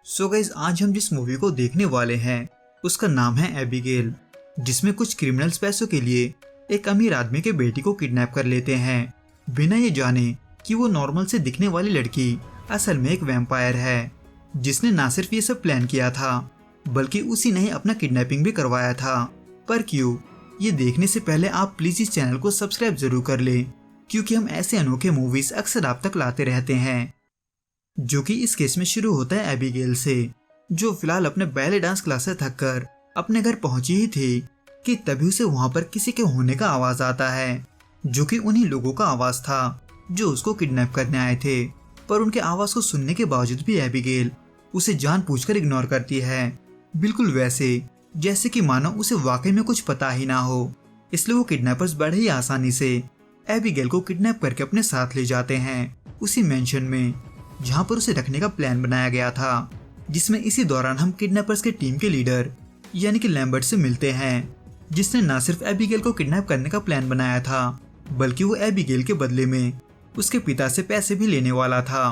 So guys, आज हम जिस मूवी को देखने वाले हैं उसका नाम है एबिगेल, जिसमें कुछ क्रिमिनल्स पैसों के लिए एक अमीर आदमी के बेटी को किडनैप कर लेते हैं, बिना ये जाने कि वो नॉर्मल से दिखने वाली लड़की असल में एक वैम्पायर है, जिसने ना सिर्फ ये सब प्लान किया था बल्कि उसी ने ही अपना किडनैपिंग भी करवाया था। पर क्यों, ये देखने से पहले आप प्लीज इस चैनल को सब्सक्राइब जरूर कर लें, क्योंकि हम ऐसे अनोखे मूवीज अक्सर आप तक लाते रहते हैं। जो कि इस केस में शुरू होता है एबिगेल से, जो फिलहाल अपने बैले डांस क्लास से थक कर अपने घर पहुंची ही थी कि तभी उसे वहां पर किसी के होने का आवाज आता है, जो कि उन्हीं लोगों का आवाज था जो उसको किडनैप करने आए थे। पर उनके आवाज को सुनने के बावजूद भी एबिगेल उसे जानबूझकर इग्नोर करती है, बिल्कुल वैसे जैसे कि मानो उसे वाकई में कुछ पता ही ना हो। इसलिए वो किडनैपर्स बड़े ही आसानी से एबिगेल को किडनैप करके अपने साथ ले जाते हैं उसी मेंशन में जहां पर उसे रखने का प्लान बनाया गया था, जिसमें इसी दौरान हम किडनैपर्स के टीम के लीडर यानी कि लैम्बर्ट से मिलते हैं, जिसने न सिर्फ एबिगेल को किडनैप करने का प्लान बनाया था बल्कि वो एबिगेल के बदले में उसके पिता से पैसे भी लेने वाला था।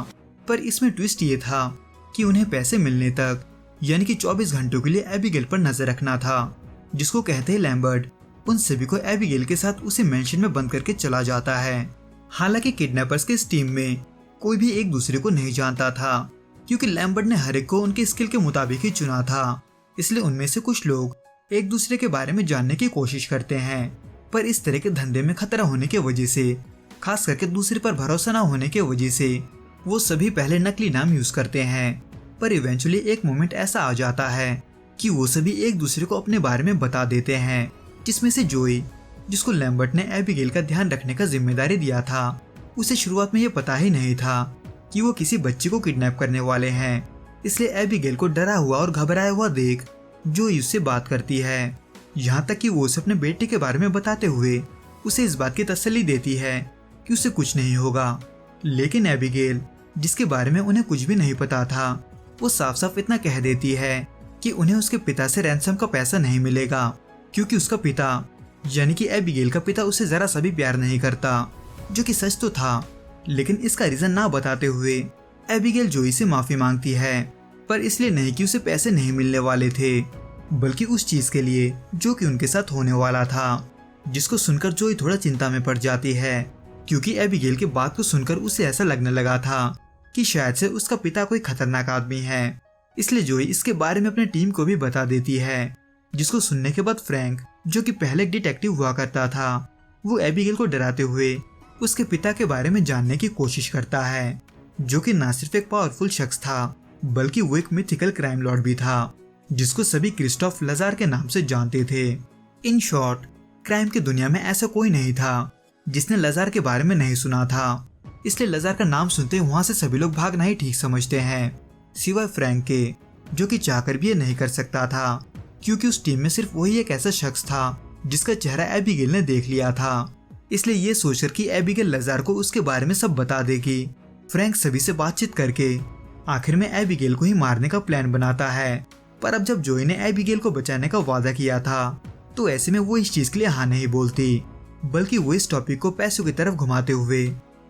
पर इसमें ट्विस्ट ये था कि उन्हें पैसे मिलने तक यानी कि 24 घंटों के लिए एबिगेल पर नजर रखना था, जिसको कहते हैं लैम्बर्ट। उन सभी को एबिगेल के साथ उसे मेंशन में बंद करके चला जाता है। हालांकि किडनैपर्स के इस टीम में कोई भी एक दूसरे को नहीं जानता था, क्योंकि लैम्बर्ट ने हर एक को उनके स्किल के मुताबिक ही चुना था। इसलिए उनमें से कुछ लोग एक दूसरे के बारे में जानने की कोशिश करते हैं, पर इस तरह के धंधे में खतरा होने की वजह से, खास करके दूसरे पर भरोसा न होने की वजह से, वो सभी पहले नकली नाम यूज करते हैं। पर इवेंचुअली एक मोमेंट ऐसा आ जाता है कि वो सभी एक दूसरे को अपने बारे में बता देते हैं, जिसमें से जोई, जिसको लैम्बर्ट ने एबिगेल का ध्यान रखने का जिम्मेदारी दिया था, उसे शुरुआत में ये पता ही नहीं था कि वो किसी बच्ची को किडनैप करने वाले हैं। इसलिए एबिगेल को डरा हुआ और घबराया हुआ देख जोई उससे बात करती है, यहाँ तक कि वो उसे अपने बेटे के बारे में बताते हुए उसे इस बात की तसल्ली देती है कि उसे कुछ नहीं होगा। लेकिन एबिगेल, जिसके बारे में उन्हें कुछ भी नहीं पता था, वो साफ साफ इतना कह देती है कि उन्हें उसके पिता से रैंसम का पैसा नहीं मिलेगा, क्योंकि उसका पिता यानी कि एबिगेल का पिता उसे जरा सा भी प्यार नहीं करता, जो कि सच तो था। लेकिन इसका रीजन ना बताते हुए एबिगेल जोई से माफी मांगती है, पर इसलिए नहीं कि उसे पैसे नहीं मिलने वाले थे, बल्कि उस चीज के लिए जो कि उनके साथ होने वाला था, जिसको सुनकर जोई थोड़ा चिंता में पड़ जाती है, क्योंकि एबिगेल की बात को सुनकर उसे ऐसा लगने लगा था कि शायद से उसका पिता कोई खतरनाक आदमी है। इसलिए जोई इसके बारे में अपनी टीम को भी बता देती है, जिसको सुनने के बाद फ्रैंक, जो कि पहले एक डिटेक्टिव हुआ करता था, वो एबिगेल को डराते हुए उसके पिता के बारे में जानने की कोशिश करता है, जो कि ना सिर्फ एक पावरफुल शख्स था बल्कि वो एक मिथिकल क्राइम लॉर्ड भी था, जिसको सभी क्रिस्टोफ लजार के नाम से जानते थे। इन शॉर्ट, क्राइम की दुनिया में ऐसा कोई नहीं था जिसने लजार के बारे में नहीं सुना था। इसलिए लजार का नाम सुनते वहां से सभी लोग भागना ही ठीक समझते हैं, सिवाय फ्रैंक के, जो कि चाहकर भी ये नहीं कर सकता था, क्योंकि उस टीम में सिर्फ वही एक ऐसा शख्स था जिसका चेहरा एबिगेल ने देख लिया था। इसलिए ये सोचकर कि एबिगेल लजार को उसके बारे में सब बता देगी, फ्रैंक सभी से बातचीत करके आखिर में एबिगेल को ही मारने का प्लान बनाता है। पर अब जब जोई ने एबिगेल को बचाने का वादा किया था, तो ऐसे में वो इस चीज के लिए हाँ नहीं बोलती, बल्कि वो इस टॉपिक को पैसों की तरफ घुमाते हुए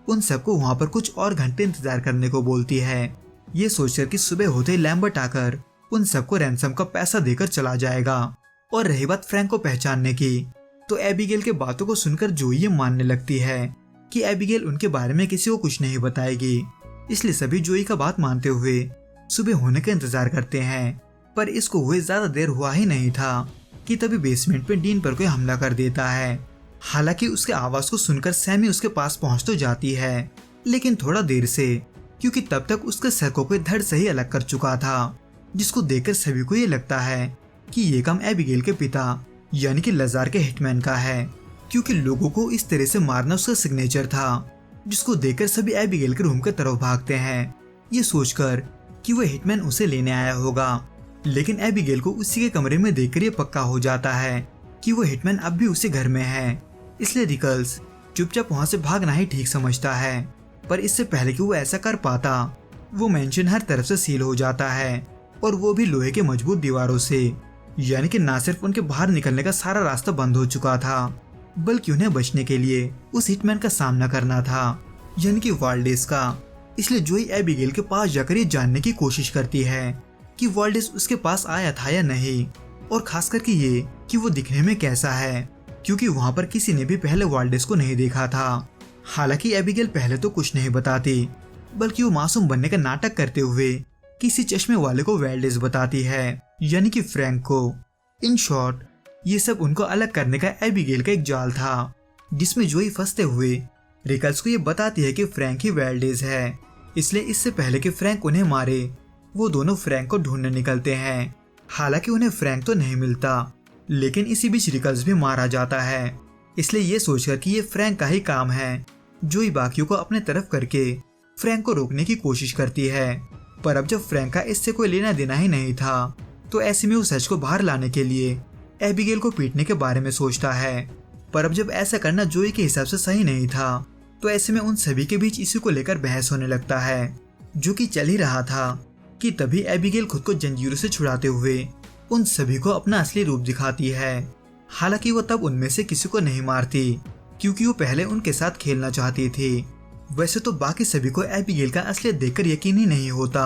उन सबको वहां पर कुछ और घंटे इंतजार करने को बोलती है, ये सोचकर कि सुबह होते ही लैम्बर्ट आकर उन सबको रैंसम का पैसा देकर चला जाएगा। और रही बात फ्रैंक को पहचानने की, तो एबिगेल के बातों को सुनकर जोई ये मानने लगती है कि एबिगेल उनके बारे में किसी को कुछ नहीं बताएगी। इसलिए सभी जोई का बात मानते हुए सुबह होने का इंतजार करते हैं। पर इसको हुए ज्यादा देर हुआ ही नहीं था कि तभी बेसमेंट में डीन पर कोई हमला कर देता है। हालांकि उसके आवाज को सुनकर सैमी उसके पास पहुंच तो जाती है, लेकिन थोड़ा देर से, क्योंकि तब तक उसके सर को कोई धड़ से ही अलग कर चुका था, जिसको देखकर सभी को ये लगता है कि ये काम एबिगेल के पिता यानी कि लजार के हिटमैन का है, क्योंकि लोगों को इस तरह से मारना उसका सिग्नेचर था, जिसको देखकर सभी एबिगेल के रूम की तरफ भागते हैं, ये सोचकर कि वह हिटमैन उसे लेने आया होगा। लेकिन एबिगेल को उसी के कमरे में देखकर ये पक्का हो जाता है कि वो हिटमैन अब भी उसी घर में है। इसलिए रिकल्स चुपचाप वहां से भागना ही ठीक समझता है। पर इससे पहले कि वो ऐसा कर पाता, वो मेंशन हर तरफ से सील हो जाता है, और वो भी लोहे के मजबूत दीवारों से, यानी कि ना सिर्फ उनके बाहर निकलने का सारा रास्ता बंद हो चुका था, बल्कि उन्हें बचने के लिए उस हिटमैन का सामना करना था, यानी कि वाल्डेस का। इसलिए जोई एबिगेल के पास जाकर ये जानने की कोशिश करती है कि वाल्डेस उसके पास आया था या नहीं, और खास करके ये कि वो दिखने में कैसा है, क्योंकि वहाँ पर किसी ने भी पहले वाल्डेस को नहीं देखा था। हालांकि एबिगेल पहले तो कुछ नहीं बताती, बल्कि वो मासूम बनने का नाटक करते हुए किसी चश्मे वाले को वाल्डेस बताती है, यानी कि फ्रैंक को। इन शॉर्ट, ये सब उनको अलग करने का एबिगेल का एक जाल था, जिसमें जोई फंसते हुए रिकल्स को ये बताती है कि फ्रैंक ही वाल्डेस है। इसलिए इससे पहले कि फ्रैंक उन्हें मारे, वो दोनों फ्रैंक को ढूंढने निकलते हैं। हालांकि उन्हें फ्रैंक तो नहीं मिलता, लेकिन इसी बीच रिकल्स भी मारा जाता है। इसलिए ये सोचकर कि ये फ्रैंक का ही काम है, जोई बाकियों को अपने तरफ करके फ्रैंक को रोकने की कोशिश करती है। पर अब जब फ्रैंक का इससे कोई लेना देना ही नहीं था, तो ऐसे में वो सच को बाहर लाने के लिए एबिगेल को पीटने के बारे में सोचता है। पर अब जब ऐसा करना जोई के हिसाब से सही नहीं था, तो ऐसे में उन सभी के बीच इसी को लेकर बहस होने लगता है, जो कि चल ही रहा था कि तभी एबिगेल खुद को जंजीरों से छुड़ाते हुए उन सभी को अपना असली रूप दिखाती है। हालांकि वो तब उनमें से किसी को नहीं मारती, क्योंकि वो पहले उनके साथ खेलना चाहती थी। वैसे तो बाकी सभी को एबिगेल का असलियत देखकर यकीन ही नहीं होता,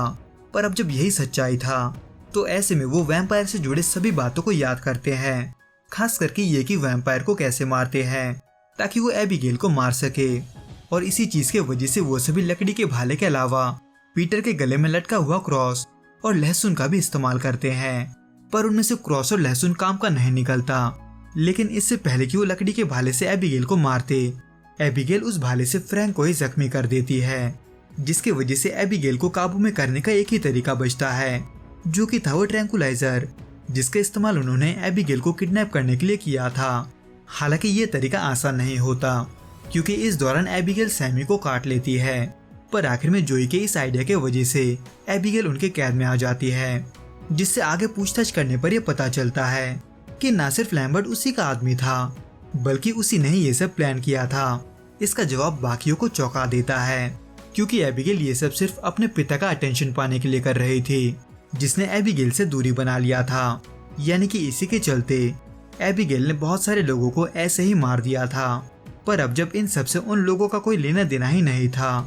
पर अब जब यही सच्चाई था, तो ऐसे में वो वैम्पायर से जुड़े सभी बातों को याद करते हैं, खास करके ये कि वैम्पायर को कैसे मारते हैं ताकि वो एबिगेल को मार सके। और इसी चीज के वजह से वो सभी लकड़ी के भाले के अलावा पीटर के गले में लटका हुआ क्रॉस और लहसुन का भी इस्तेमाल करते हैं। पर उनमें से क्रॉस और लहसुन काम का नहीं निकलता। लेकिन इससे पहले कि वो लकड़ी के भाले से एबिगेल को मारते, एबिगेल उस भाले से फ्रैंक को ही जख्मी कर देती है, जिसकी वजह से एबिगेल को काबू में करने का एक ही तरीका बचता है, जो कि था वो ट्रैंकुलाइजर, जिसका इस्तेमाल उन्होंने एबिगेल को किडनैप करने के लिए किया था। हालांकि ये तरीका आसान नहीं होता, क्योंकि इस दौरान एबिगेल सैमी को काट लेती है। पर आखिर में जोई के इस आइडिया के वजह से एबिगेल उनके कैद में आ जाती है, जिससे आगे पूछताछ करने पर यह पता चलता है कि ना सिर्फ लैम्बर्ट उसी का आदमी था, बल्कि उसी ने ही ये सब प्लान किया था। इसका जवाब बाकियों को चौंका देता है, क्योंकि एबिगेल ये सब सिर्फ अपने पिता का अटेंशन पाने के लिए कर रही थी, जिसने एबिगेल से दूरी बना लिया था। यानी कि इसी के चलते एबिगेल ने बहुत सारे लोगों को ऐसे ही मार दिया था। पर अब जब इन सब से उन लोगों का कोई लेना देना ही नहीं था,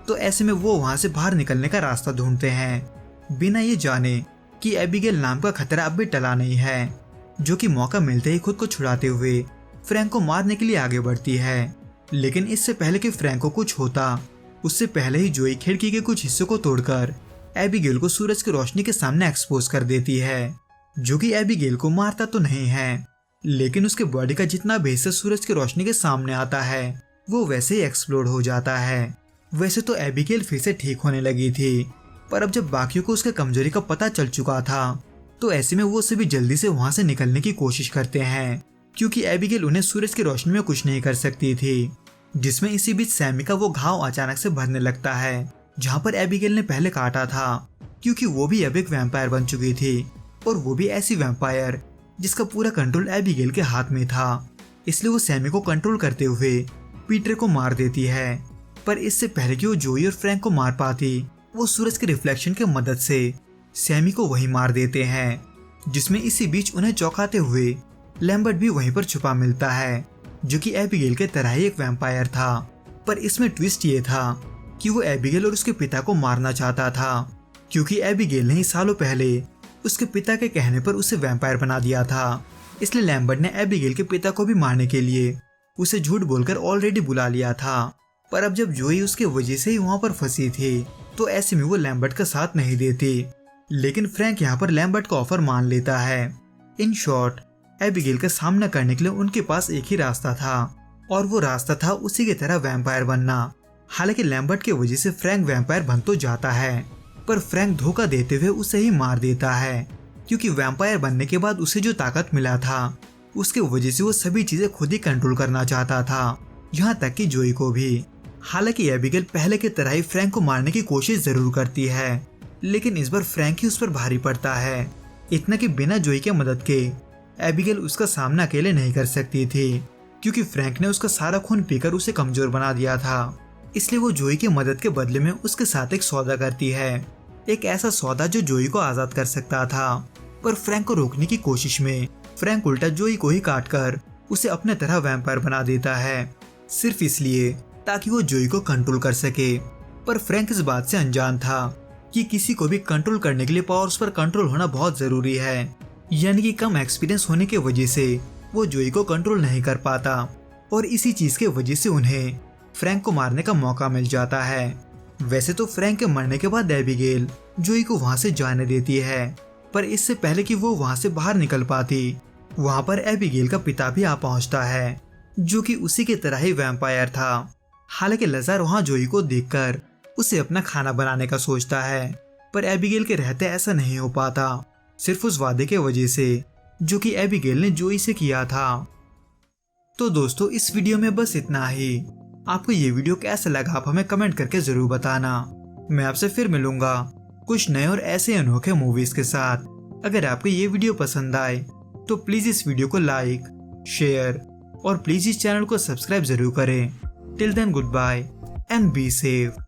तो ऐसे में वो वहाँ से बाहर निकलने का रास्ता ढूंढते हैं, बिना ये जाने कि एबिगेल नाम का खतरा अब भी टला नहीं है, जो कि मौका मिलते ही खुद को छुड़ाते हुए फ्रैंक को मारने के लिए आगे बढ़ती है। लेकिन इससे पहले कि फ्रैंक को कुछ होता, उससे पहले ही जोई खिड़की के कुछ हिस्सों को तोड़कर एबिगेल को सूरज की रोशनी के सामने एक्सपोज कर देती है, जो कि एबिगेल को मारता तो नहीं है, लेकिन उसके बॉडी का जितना भी हिस्सा सूरज की रोशनी के सामने आता है, वो वैसे ही एक्सप्लोड हो जाता है। वैसे तो एबिगेल फिर से ठीक होने लगी थी, पर अब जब बाकियों को उसके कमजोरी का पता चल चुका था, तो ऐसे में वो सभी जल्दी से वहाँ से निकलने की कोशिश करते हैं, क्योंकि एबिगेल उन्हें सूरज की रोशनी में कुछ नहीं कर सकती थी। जिसमें इसी बीच सैमी का वो घाव अचानक से भरने लगता है, जहाँ पर एबिगेल ने पहले काटा था, क्योंकि वो भी अब एक वैम्पायर बन चुकी थी, और वो भी ऐसी वैम्पायर जिसका पूरा कंट्रोल एबिगेल के हाथ में था। इसलिए वो सैमी को कंट्रोल करते हुए पीटर को मार देती है। पर इससे पहले कि वो जोई और फ्रैंक को मार पाती, वो सूरज के रिफ्लेक्शन की मदद से सैमी को वहीं मार देते हैं, जिसमें इसी बीच उन्हें चौंकाते हुए लैम्बर्ट भी वहीं पर छुपा मिलता है, जो कि एबिगेल के तरह ही एक वैम्पायर था। पर इसमें ट्विस्ट ये था कि वो एबिगेल और उसके पिता को मारना चाहता था, क्योंकि एबिगेल ने ही सालों पहले उसके पिता के कहने पर उसे वैम्पायर बना दिया था। इसलिए लैम्बर्ट ने एबिगेल के पिता को भी मारने के लिए उसे झूठ बोलकर ऑलरेडी बुला लिया था। पर अब जब जोई उसके वजह से ही वहाँ पर फंसी थी, तो ऐसे में वो लैम्बर्ट का साथ नहीं देती। लेकिन फ्रैंक यहाँ पर लैम्बर्ट का ऑफर मान लेता है। इन शॉर्ट, एबिगेल का सामना करने के लिए उनके पास एक ही रास्ता था, और वो रास्ता था उसी की तरह वैम्पायर बनना। हालांकि लैम्बर्ट की वजह से फ्रैंक वैम्पायर बन तो जाता है, पर फ्रैंक धोखा देते हुए उसे ही मार देता है, क्योंकि वैम्पायर बनने के बाद उसे जो ताकत मिला था, उसके वजह से वो सभी चीजें खुद ही कंट्रोल करना चाहता था, यहाँ तक कि जोई को भी। हालांकि एबिगेल पहले की तरह ही फ्रैंक को मारने की कोशिश जरूर करती है, लेकिन इस बार फ्रैंक ही उस पर भारी पड़ता है, इतना कि बिना जोई के मदद के एबिगेल उसका सामना अकेले नहीं कर सकती थी, क्योंकि फ्रैंक ने उसका सारा खून पीकर उसे कमजोर बना दिया था। इसलिए वो जोई की मदद के बदले में उसके साथ एक सौदा करती है, एक ऐसा सौदा जो जोई को आजाद कर सकता था। पर फ्रैंक को रोकने की कोशिश में फ्रैंक उल्टा जोई को ही काटकर उसे अपने तरह वैम्पायर बना देता है, सिर्फ इसलिए ताकि वो जोई को कंट्रोल कर सके। पर फ्रैंक इस बात से अनजान था कि किसी को भी कंट्रोल करने के लिए पावर्स पर कंट्रोल होना बहुत जरूरी है। यानी कि कम एक्सपीरियंस होने की वजह से वो जोई को कंट्रोल नहीं कर पाता और इसी चीज के वजह से उन्हें फ्रैंक को मारने का मौका मिल जाता है। वैसे तो फ्रैंक के मरने के बाद एबिगेल जोई को वहां से जाने देती है, पर इससे पहले कि वो वहां से बाहर निकल पाती, वहां पर एबिगेल का पिता भी आ पहुंचता है, जो कि उसी की तरह ही वैम्पायर था। हालांकि लजार वहां जोई को देखकर उसे अपना खाना बनाने का सोचता है, पर एबिगेल के रहते ऐसा नहीं हो पाता, सिर्फ उस वादे के वजह से जो कि एबिगेल ने जोई से किया था। तो दोस्तों, इस वीडियो में बस इतना ही। आपको ये वीडियो कैसा लगा आप हमें कमेंट करके जरूर बताना। मैं आपसे फिर मिलूंगा कुछ नए और ऐसे अनोखे मूवीज के साथ। अगर आपको ये वीडियो पसंद आए तो प्लीज इस वीडियो को लाइक, शेयर और प्लीज इस चैनल को सब्सक्राइब जरूर करें। Till then good bye and be safe.